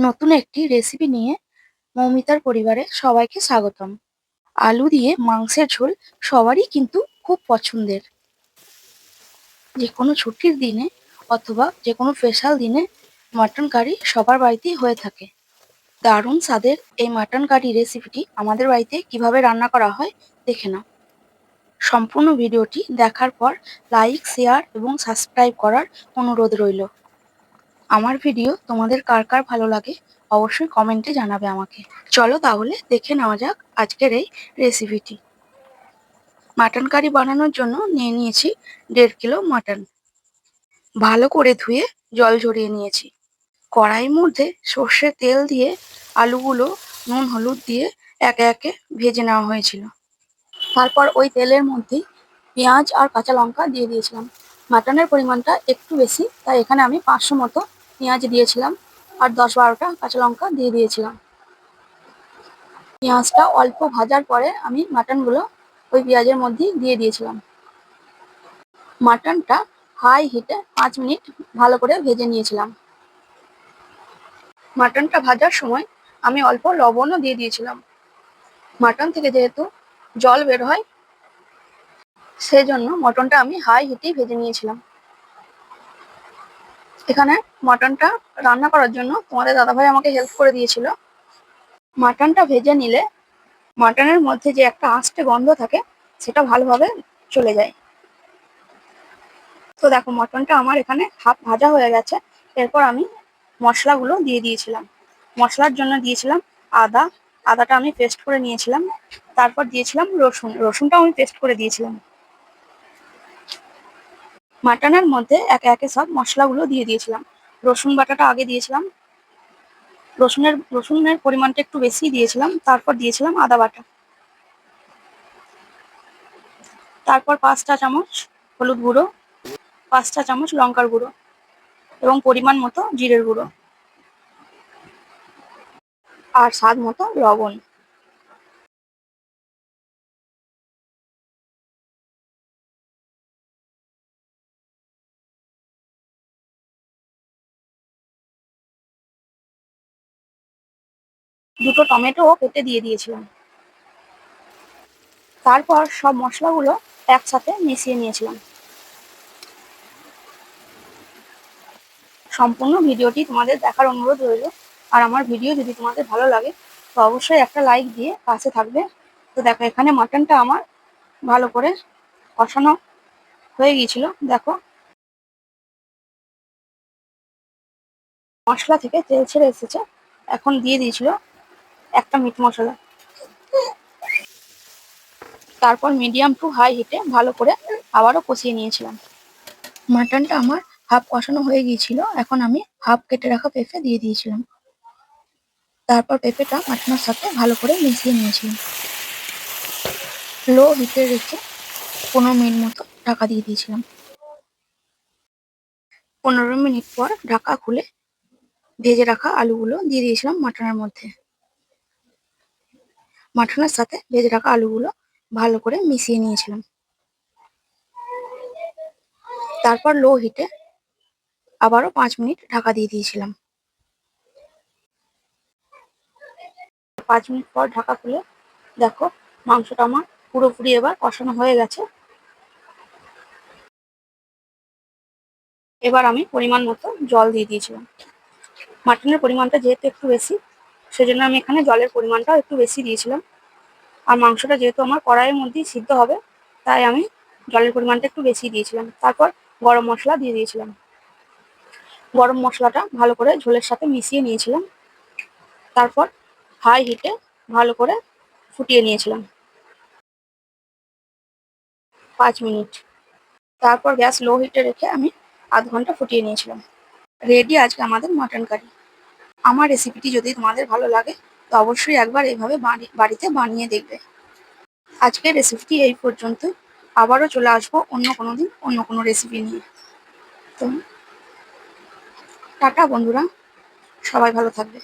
নতুন একটি রেসিপি নিয়ে মৌমিতার পরিবারে সবাইকে স্বাগতম। আলু দিয়ে মাংসের ঝোল সবারই কিন্তু খুব পছন্দের। যে কোনো ছুটির দিনে অথবা যে কোনো স্পেশাল দিনে মাটন কারি সবার বাড়িতেই হয়ে থাকে। দারুণ স্বাদের এই মাটন কারি রেসিপিটি আমাদের বাড়িতে কিভাবে রান্না করা হয় দেখে নাও। সম্পূর্ণ ভিডিওটি দেখার পর লাইক, শেয়ার এবং সাবস্ক্রাইব করার অনুরোধ রইল। আমার ভিডিও তোমাদের কার কার ভালো লাগে অবশ্যই কমেন্টে জানাবে আমাকে। চলো তাহলে দেখে নেওয়া যাক আজকের এই রেসিপিটি। মাটন কারি বানানোর জন্য নিয়ে নিয়েছি 1.5 কিলো মাটন। ভালো করে ধুয়ে জল ঝরিয়ে নিয়েছি। কড়াইয়ের মধ্যে সর্ষের তেল দিয়ে আলুগুলো নুন হলুদ দিয়ে একে একে ভেজে নেওয়া হয়েছিল। তারপর ওই তেলের মধ্যেই পেঁয়াজ আর কাঁচা লঙ্কা দিয়ে দিয়েছিলাম। মাটনের পরিমাণটা একটু বেশি, তাই এখানে আমি 500 মতো পেঁয়াজ দিয়েছিলাম আর 10-12টা কাঁচা লঙ্কা দিয়ে দিয়েছিলাম। পেঁয়াজটা অল্প ভাজার পরে আমি মাটনগুলো ওই পেঁয়াজের মধ্যেই দিয়ে দিয়েছিলাম। মাটনটা হাই হিটে 5 মিনিট ভালো করে ভেজে নিয়েছিলাম। মাটনটা ভাজার সময় আমি অল্প লবণও দিয়ে দিয়েছিলাম। মাটন থেকে যেহেতু জল বের হয়, সেজন্য মটনটা আমি হাই হিটেই ভেজে নিয়েছিলাম। এখানে মাটনটা রান্না করার জন্য তোমাদের দাদাভাই আমাকে হেল্প করে দিয়েছিল। মাটনটা ভেজে নিলে মাটনের মধ্যে যে একটা আঁশটে গন্ধ থাকে সেটা ভালোভাবে চলে যায়। তো দেখো মটনটা আমার এখানে হাফ ভাজা হয়ে গেছে। এরপর আমি মশলাগুলো দিয়ে দিয়েছিলাম। মশলার জন্য দিয়েছিলাম আদা। আদাটা আমি পেস্ট করে নিয়েছিলাম। তারপর দিয়েছিলাম রসুন। রসুনটাও আমি পেস্ট করে দিয়েছিলাম। মাটনের মধ্যে একে একে সব মশলাগুলো দিয়ে দিয়েছিলাম। রসুন বাটাটা আগে দিয়েছিলাম। রসুনের পরিমাণটা একটু বেশি দিয়েছিলাম। তারপর দিয়েছিলাম আদা বাটা। তারপর 5 চা চামচ হলুদ গুঁড়ো, 5 চা চামচ লঙ্কার গুঁড়ো এবং পরিমাণ মতো জিরের গুঁড়ো আর স্বাদ মতো লবণ। দুটো টমেটোও কেটে দিয়ে দিয়েছিলাম। তারপর সব মশলাগুলো একসাথে মিশিয়ে নিয়েছিলাম। সম্পূর্ণ ভিডিওটি তোমাদের দেখার অনুরোধ রইল। আর আমার ভিডিও যদি তোমাদের ভালো লাগে তো অবশ্যই একটা লাইক দিয়ে পাশে থাকবে। তো দেখো এখানে মাটনটা আমার ভালো করে কষানো হয়ে গিয়েছিল। দেখো মশলা থেকে তেল ছেড়ে এসেছে। এখন দিয়ে দিয়েছিল একটা মিট মশলা। তারপর মিডিয়াম টু হাই হিটে ভালো করে আবারও কষিয়ে নিয়েছিলাম। মাটনটা আমার হাফ কষানো হয়ে গিয়েছিল। এখন আমি হাফ কেটে রাখা পেঁপে দিয়ে দিয়েছিলাম। তারপর পেঁপেটা মাটনের সাথে ভালো করে মিশিয়ে নিয়েছিলাম। লো হিটে রেখে 15 মিনিট মতো ঢাকা দিয়ে দিয়েছিলাম। 15 মিনিট পর ঢাকা খুলে ভেজে রাখা আলুগুলো দিয়ে দিয়েছিলাম মাটনের মধ্যে। মাটনের সাথে ভেজে রাখা আলুগুলো ভালো করে মিশিয়ে নিয়েছিলাম। তারপর লো হিটে আবারও 5 মিনিট ঢাকা দিয়ে দিয়েছিলাম। 5 মিনিট পর ঢাকা খুলে দেখো মাংসটা আমার পুরোপুরি এবার কষানো হয়ে গেছে। এবার আমি পরিমাণ মতো জল দিয়ে দিয়েছিলাম। মাটনের পরিমাণটা যেহেতু একটু বেশি, সেজন্য আমি এখানে জলের পরিমাণটাও একটু বেশি দিয়েছিলাম। আর মাংসটা যেহেতু আমার কড়াইয়ের মধ্যেই সিদ্ধ হবে, তাই আমি জলের পরিমাণটা একটু বেশি দিয়েছিলাম। তারপর গরম মশলা দিয়ে দিয়েছিলাম। গরম মশলাটা ভালো করে ঝোলের সাথে মিশিয়ে নিয়েছিলাম। তারপর হাই হিটে ভালো করে ফুটিয়ে নিয়েছিলাম 5 মিনিট। তারপর গ্যাস লো হিটে রেখে আমি আধ ঘন্টা ফুটিয়ে নিয়েছিলাম। রেডি আজকে আমাদের মাটন কারি। আমার রেসিপিটি যদি তোমাদের ভালো লাগে তো অবশ্যই একবার এইভাবে বাড়িতে বানিয়ে দেখবে। আজকের রেসিপিটি এই পর্যন্তই। আবারও চলে আসবো অন্য কোনো দিন অন্য কোনো রেসিপি নিয়ে। তো টাটা বন্ধুরা, সবাই ভালো থাকবে।